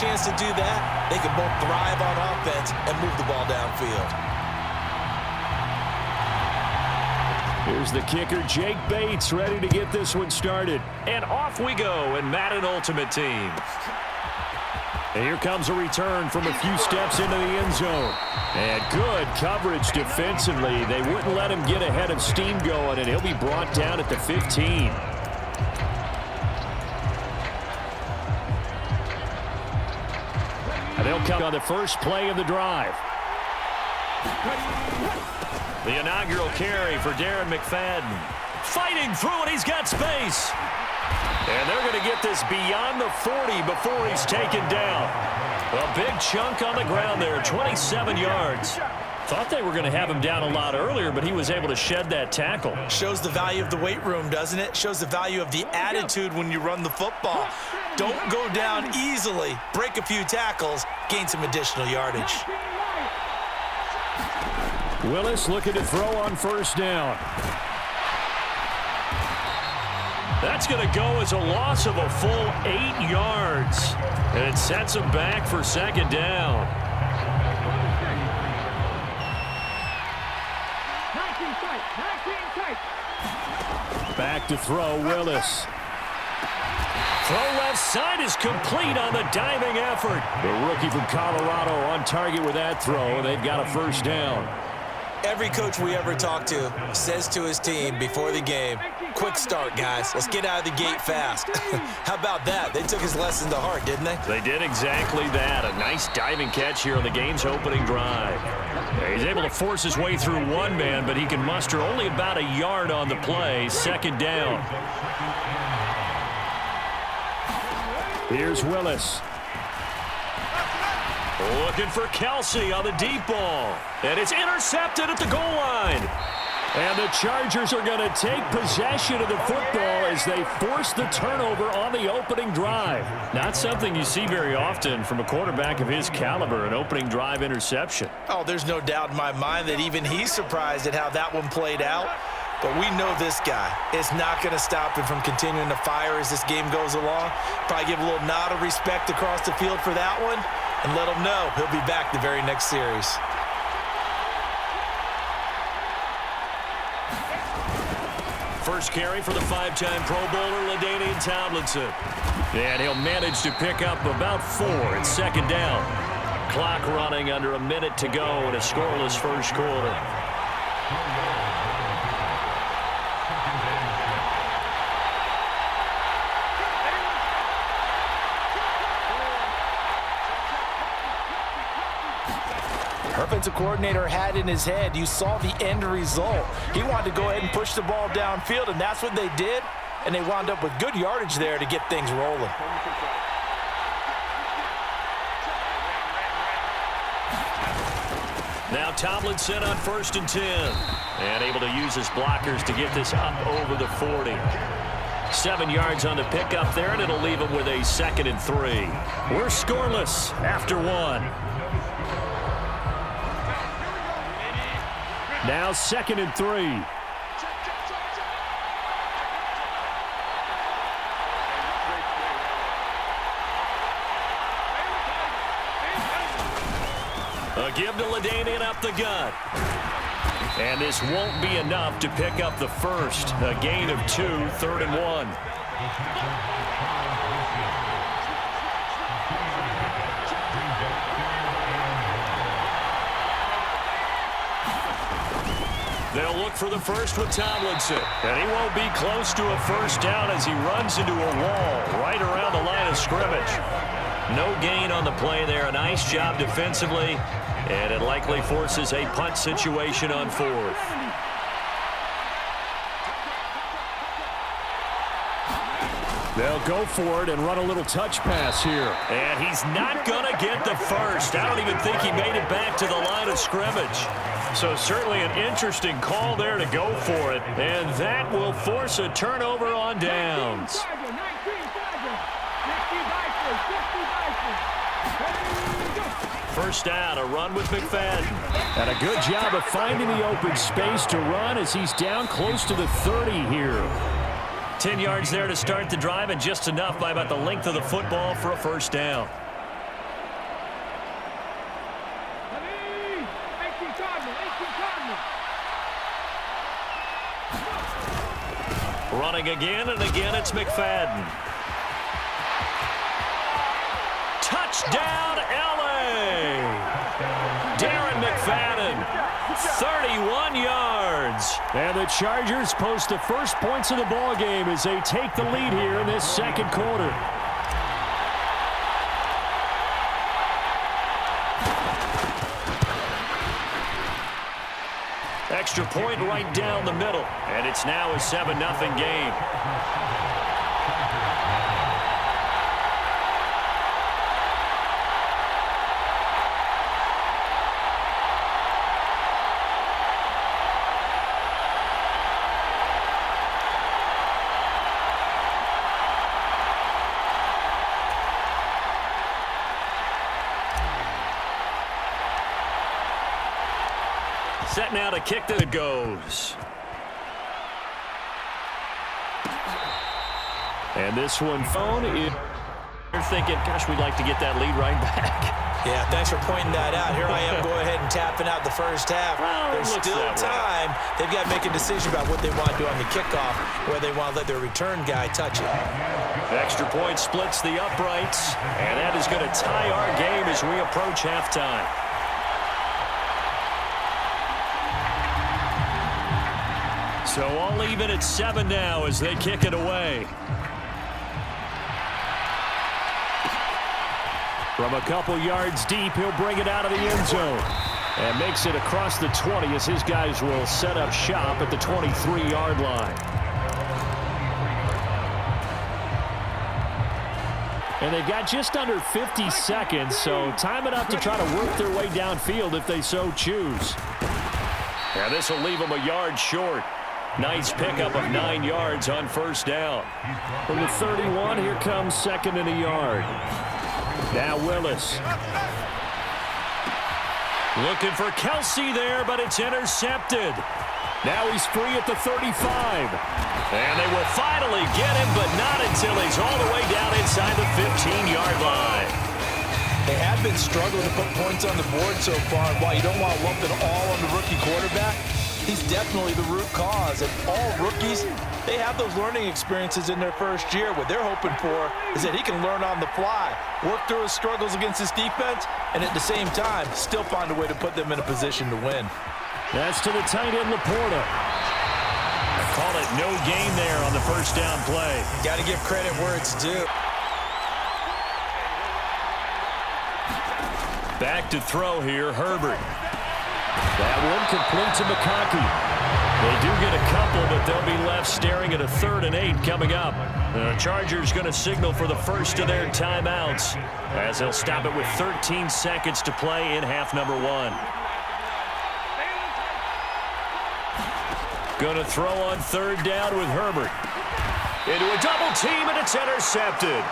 chance to do that, they can both thrive on offense and move the ball downfield. Here's the kicker, Jake Bates, ready to get this one started. And off we go in Madden Ultimate Team. And here comes a return from a few steps into the end zone. And good coverage defensively. They wouldn't let him get ahead of steam going, and he'll be brought down at the 15. And they'll come on the first play of the drive. The inaugural carry for Darren McFadden. Fighting through, and he's got space. And they're going to get this beyond the 40 before he's taken down. A big chunk on the ground there, 27 yards. Thought they were going to have him down a lot earlier, but he was able to shed that tackle. Shows the value of the weight room, doesn't it? Shows the value of the attitude when you run the football. Don't go down easily. Break a few tackles, gain some additional yardage. Willis looking to throw on first down. That's going to go as a loss of a full 8 yards. And it sets him back for second down. Back to throw, Willis. Throw left side is complete on the diving effort. The rookie from Colorado on target with that throw. They've got a first down. Every coach we ever talk to says to his team before the game, quick start, guys. Let's get out of the gate fast. How about that? They took his lesson to heart, didn't they? They did exactly that. A nice diving catch here on the game's opening drive. He's able to force his way through one man, but he can muster only about a yard on the play. Second down. Here's Willis. Looking for Kelsey on the deep ball. And it's intercepted at the goal line. And the Chargers are going to take possession of the football as they force the turnover on the opening drive. Not something you see very often from a quarterback of his caliber, an opening drive interception. Oh, there's no doubt in my mind that even he's surprised at how that one played out. But we know this guy is not going to stop him from continuing to fire as this game goes along. Probably give a little nod of respect across the field for that one and let him know he'll be back the very next series. First carry for the five-time Pro Bowler, LaDainian Tomlinson. And he'll manage to pick up about 4 at second down. Clock running under a minute to go in a scoreless first quarter. Offensive coordinator had in his head, you saw the end result. He wanted to go ahead and push the ball downfield, and that's what they did. And they wound up with good yardage there to get things rolling. Now Tomlinson on 1st and 10. And able to use his blockers to get this up over the 40. 7 yards on the pickup there, and it'll leave him with a 2nd and 3. We're scoreless after 1. Now 2nd and 3. A give to LaDainian up the gut. And this won't be enough to pick up the first. A gain of 2, 3rd and 1. They'll look for the first with Tomlinson. And he won't be close to a first down as he runs into a wall right around the line of scrimmage. No gain on the play there. A nice job defensively. And it likely forces a punt situation on 4th. They'll go for it and run a little touch pass here. And he's not going to get the first. I don't even think he made it back to the line of scrimmage. So certainly an interesting call there to go for it. And that will force a turnover on downs. First down, a run with McFadden. And a good job of finding the open space to run as he's down close to the 30 here. 10 yards there to start the drive, and just enough by about the length of the football for a first down. Running again and again, it's McFadden. Touchdown, L.A. Darren McFadden, 31 yards. And the Chargers post the first points of the ball game as they take the lead here in this second quarter. Extra point right down the middle, and it's now a 7-0 game. Set now to kick that it goes. And this one, you're thinking, gosh, we'd like to get that lead right back. Yeah, thanks for pointing that out. Here I am go ahead and tapping out the first half. Well, there's still time. They've got to make a decision about what they want to do on the kickoff, where they want to let their return guy touch it. Extra point splits the uprights, and that is going to tie our game as we approach halftime. So all even at 7 now as they kick it away. From a couple yards deep, he'll bring it out of the end zone. And makes it across the 20 as his guys will set up shop at the 23-yard line. And they've got just under 50 seconds, so time enough to try to work their way downfield if they so choose. Now this will leave them a yard short. Nice pickup of 9 yards on first down. From the 31, here comes second and a yard. Now Willis. Looking for Kelsey there, but it's intercepted. Now he's free at the 35. And they will finally get him, but not until he's all the way down inside the 15-yard line. They have been struggling to put points on the board so far. And while you don't want to lump it all on the rookie quarterback, he's definitely the root cause. And all rookies, they have those learning experiences in their first year. What they're hoping for is that he can learn on the fly, work through his struggles against his defense, and at the same time, still find a way to put them in a position to win. That's to the tight end, Laporta. Call it no gain there on the first down play. Got to give credit where it's due. Back to throw here, Herbert. That one complete to McConkey. They do get a couple, but they'll be left staring at a 3rd and 8 coming up. The Chargers going to signal for the first of their timeouts as they'll stop it with 13 seconds to play in half number 1. Going to throw on 3rd down with Herbert. Into a double team, and it's intercepted.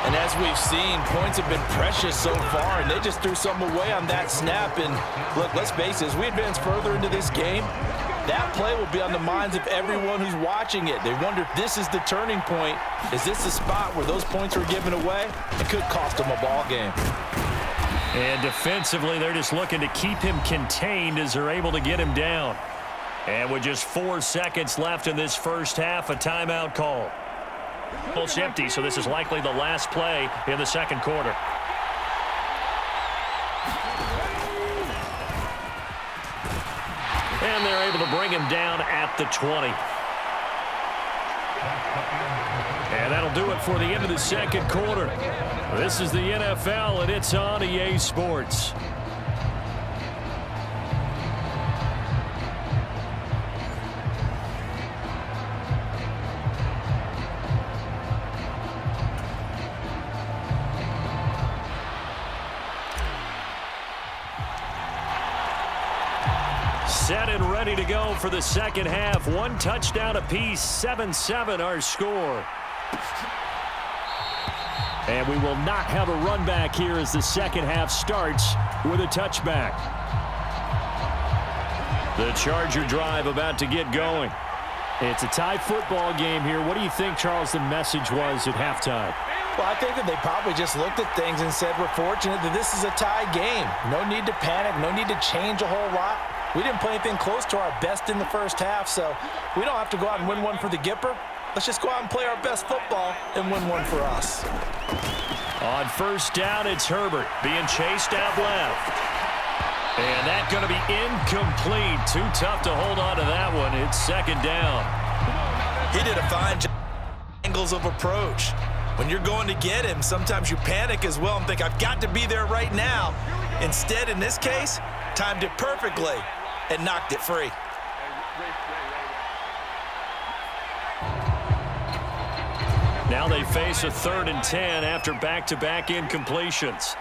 And as we've seen, points have been precious so far, and they just threw some away on that snap. And look, let's face it, as we advance further into this game, that play will be on the minds of everyone who's watching it. They wonder if this is the turning point. Is this the spot where those points were given away? It could cost them a ball game. And defensively, they're just looking to keep him contained as they're able to get him down. And with just 4 seconds left in this first half, a timeout call. Almost empty, so this is likely the last play in the second quarter. And they're able to bring him down at the 20. And that'll do it for the end of the second quarter. This is the NFL, and it's on EA Sports. Set and ready to go for the second half. 1 touchdown apiece, 7-7 our score. And we will not have a run back here as the second half starts with a touchback. The Charger drive about to get going. It's a tie football game here. What do you think, Charles, the message was at halftime? Well, I think that they probably just looked at things and said, we're fortunate that this is a tie game. No need to panic, no need to change a whole lot. We didn't play anything close to our best in the first half, so we don't have to go out and win one for the Gipper. Let's just go out and play our best football and win one for us. On first down, it's Herbert being chased out left. And that's going to be incomplete. Too tough to hold on to that one. It's second down. He did a fine job. Angles of approach. When you're going to get him, sometimes you panic as well and think, I've got to be there right now. Instead, in this case, timed it perfectly and knocked it free. Now they face a 3rd and 10 after back-to-back incompletions.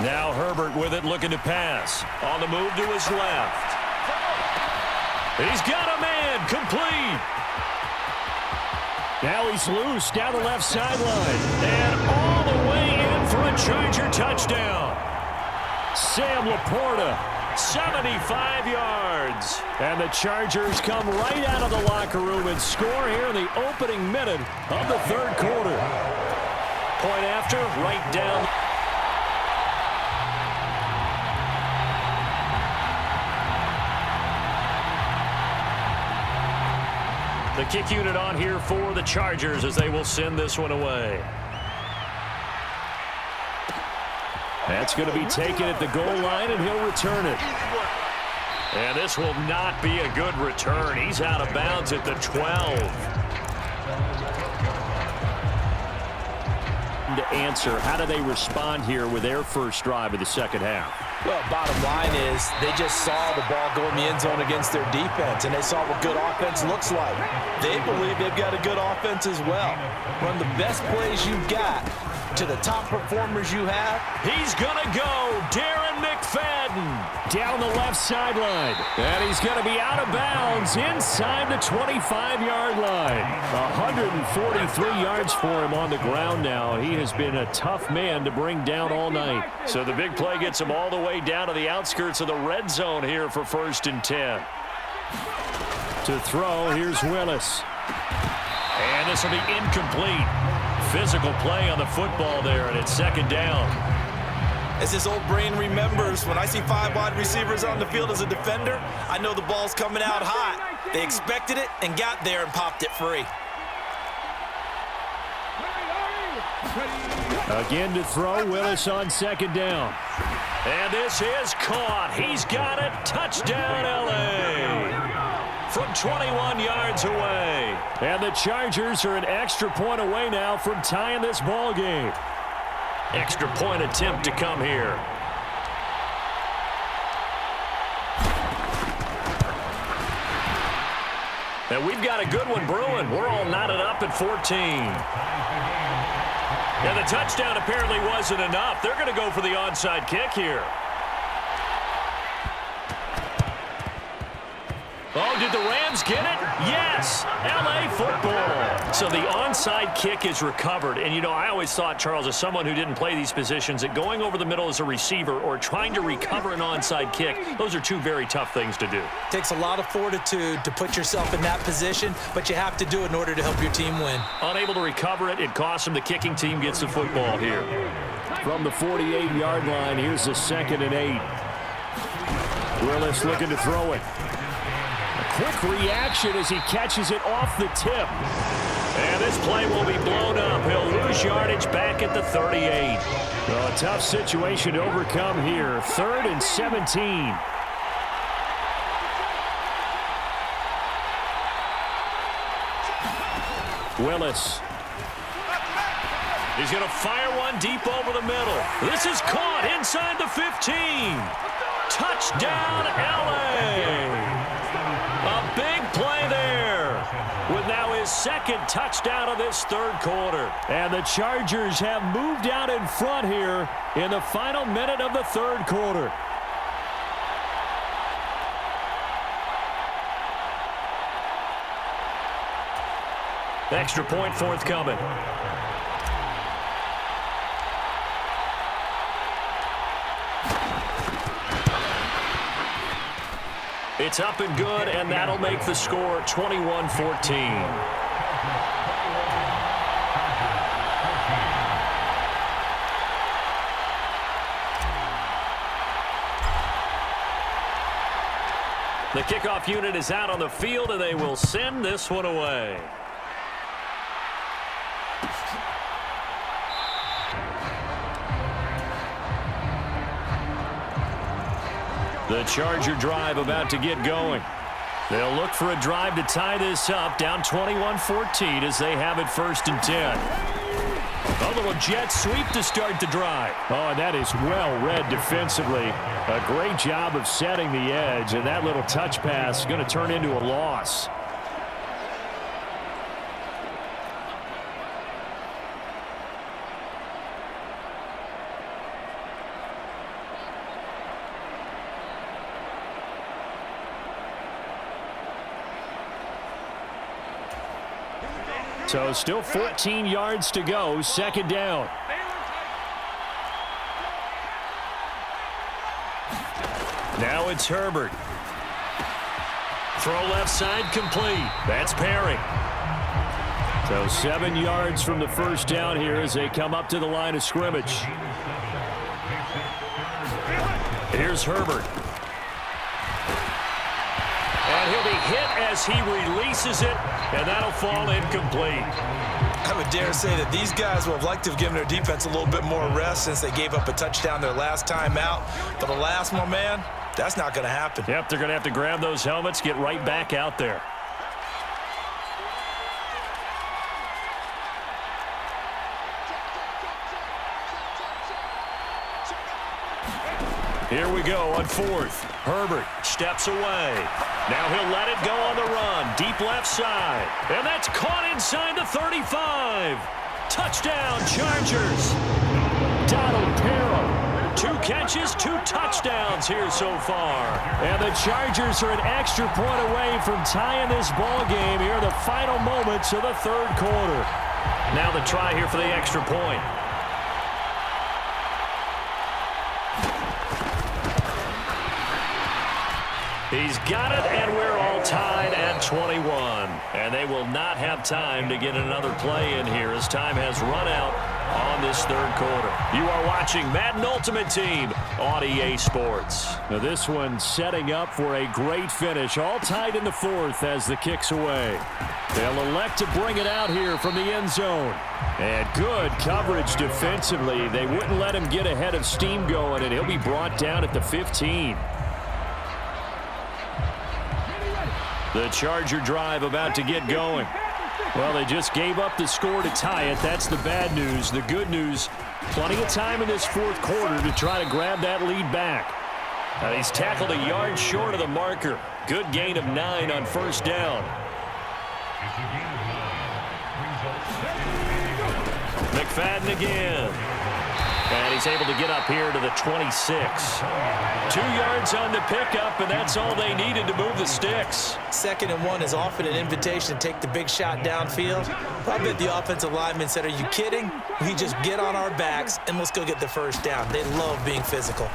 Now Herbert with it, looking to pass. On the move to his left. He's got a man, complete. Now he's loose down the left sideline. And all the way in for a Charger touchdown. Sam Laporta, 75 yards. And the Chargers come right out of the locker room and score here in the opening minute of the 3rd quarter. Point after, right down. The kick unit on here for the Chargers as they will send this one away. That's going to be taken at the goal line, and he'll return it. And this will not be a good return. He's out of bounds at the 12. To answer, how do they respond here with their first drive of the second half? Well, bottom line is they just saw the ball go in the end zone against their defense, and they saw what good offense looks like. They believe they've got a good offense as well. Run the best plays you've got to the top performers you have. He's going to go. Darren McFadden down the left sideline. And he's going to be out of bounds inside the 25-yard line. 143 yards for him on the ground now. He has been a tough man to bring down all night. So the big play gets him all the way down to the outskirts of the red zone here for 1st and 10. To throw, here's Willis. And this will be incomplete. Physical play on the football there, and it's 2nd down. As this old brain remembers, when I see 5 wide receivers on the field as a defender, I know the ball's coming out hot. They expected it and got there and popped it free. Again to throw, Willis on 2nd down. And this is caught. He's got it. Touchdown, L.A. From 21 yards away. And the Chargers are an extra point away now from tying this ball game. Extra point attempt to come here. And we've got a good one brewing. We're all knotted up at 14. And the touchdown apparently wasn't enough. They're going to go for the onside kick here. Oh, did the Rams get it? Yes! L.A. football. So the onside kick is recovered. And, you know, I always thought, Charles, as someone who didn't play these positions, that going over the middle as a receiver or trying to recover an onside kick, those are two very tough things to do. Takes a lot of fortitude to put yourself in that position, but you have to do it in order to help your team win. Unable to recover it, it costs him. The kicking team gets the football here. From the 48-yard line, here's a 2nd and 8. Willis looking to throw it. Quick reaction as he catches it off the tip. And this play will be blown up. He'll lose yardage back at the 38. Well, a tough situation to overcome here. 3rd and 17. Willis. He's going to fire one deep over the middle. This is caught inside the 15. Touchdown, L.A. A big play there with now his 2nd touchdown of this 3rd quarter. And the Chargers have moved out in front here in the final minute of the 3rd quarter. Extra point forthcoming. It's up and good, and that'll make the score 21-14. The kickoff unit is out on the field, and they will send this one away. The Charger drive about to get going. They'll look for a drive to tie this up, down 21-14 as they have it 1st and 10. A little jet sweep to start the drive. Oh, and that is well read defensively. A great job of setting the edge, and that little touch pass is going to turn into a loss. So still 14 yards to go, 2nd down. Now it's Herbert. Throw left side complete. That's Perry. So 7 yards from the 1st down here as they come up to the line of scrimmage. Here's Herbert. And he'll be hit as he releases it, and that'll fall incomplete. I would dare say that these guys would have liked to have given their defense a little bit more rest since they gave up a touchdown their last time out. But alas, my man, that's not going to happen. Yep, they're going to have to grab those helmets, get right back out there. Here we go on 4th. Herbert steps away. Now he'll let it go on the run. Deep left side. And that's caught inside the 35. Touchdown, Chargers. Donald Parham. 2 catches, 2 touchdowns here so far. And the Chargers are an extra point away from tying this ball game here in the final moments of the 3rd quarter. Now the try here for the extra point. He's got it, and we're all tied at 21. And they will not have time to get another play in here as time has run out on this 3rd quarter. You are watching Madden Ultimate Team on EA Sports. Now this one setting up for a great finish. All tied in the 4th as the kick's away. They'll elect to bring it out here from the end zone. And good coverage defensively. They wouldn't let him get ahead of steam going, and he'll be brought down at the 15. The Charger drive about to get going. Well, they just gave up the score to tie it. That's the bad news. The good news, plenty of time in this 4th quarter to try to grab that lead back. He's tackled a yard short of the marker. Good gain of 9 on 1st down. McFadden again. And he's able to get up here to the 26. 2 yards on the pickup, and that's all they needed to move the sticks. 2nd and 1 is often an invitation to take the big shot downfield. I bet the offensive lineman said, are you kidding? We just get on our backs, and let's go get the 1st down. They love being physical.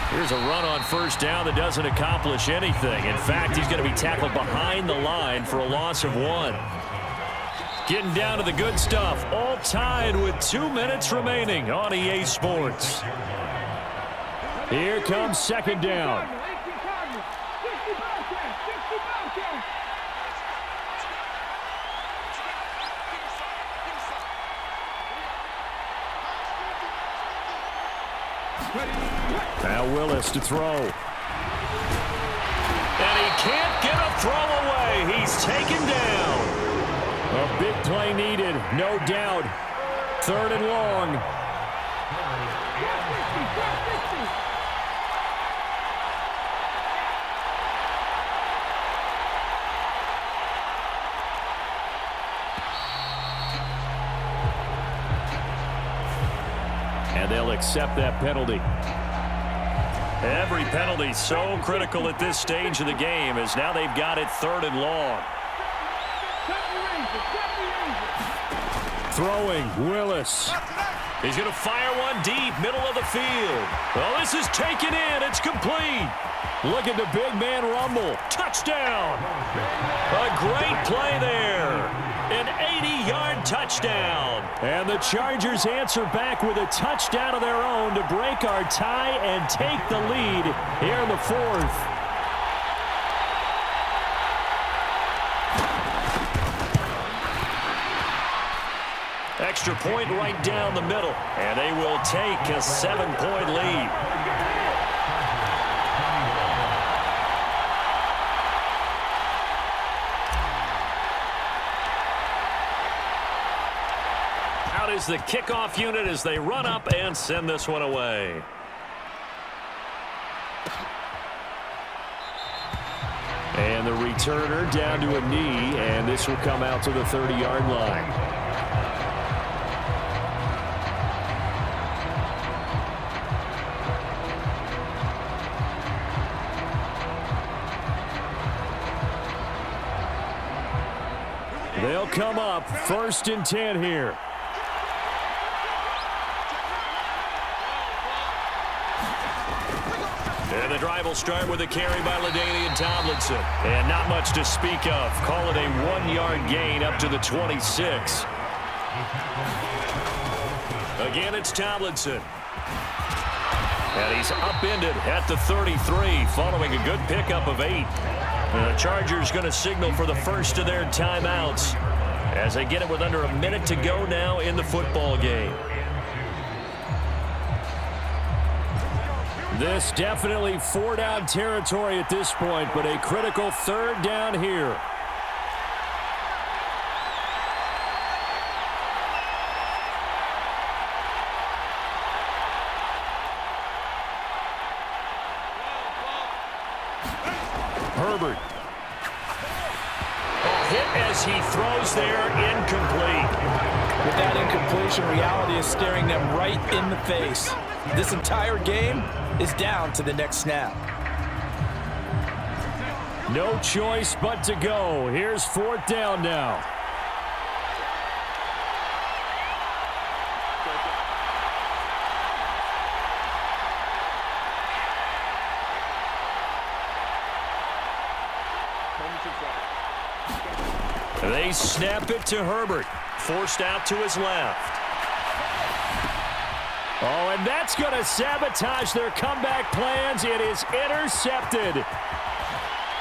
Here's a run on 1st down that doesn't accomplish anything. In fact, he's going to be tackled behind the line for a loss of 1. Getting down to the good stuff, all tied with 2 minutes remaining on EA Sports. Here comes 2nd down. Now Willis to throw. And he can't get a throw away. He's taken down. A big play needed, no doubt. 3rd and long. And they'll accept that penalty. Every penalty so critical at this stage of the game as now they've got it 3rd and long. Throwing, Willis. He's going to fire one deep, middle of the field. Oh, this is taken in. It's complete. Look at the big man rumble. Touchdown. A great play there. An 80-yard touchdown. And the Chargers answer back with a touchdown of their own to break our tie and take the lead here in the fourth. Extra point right down the middle, and they will take a 7-point lead. Out is the kickoff unit as they run up and send this one away. And the returner down to a knee, and this will come out to the 30-yard line. They'll come up 1st and 10 here. And the drive will start with a carry by LaDainian Tomlinson. And not much to speak of. Call it a 1-yard gain up to the 26. Again, it's Tomlinson. And he's upended at the 33 following a good pickup of 8. The Chargers going to signal for the first of their timeouts as they get it with under a minute to go now in the football game. This definitely 4-down territory at this point, but a critical 3rd down here. Herbert. A hit as he throws there, incomplete. With that incompletion, reality is staring them right in the face. This entire game is down to the next snap. No choice but to go. Here's 4th down now. They snap it to Herbert. Forced out to his left. Oh, and that's going to sabotage their comeback plans. It is intercepted.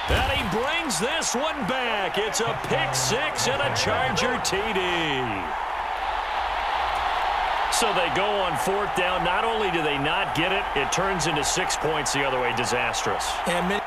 And he brings this one back. It's a pick 6 and a Charger TD. So they go on 4th down. Not only do they not get it, it turns into 6 points the other way. Disastrous. And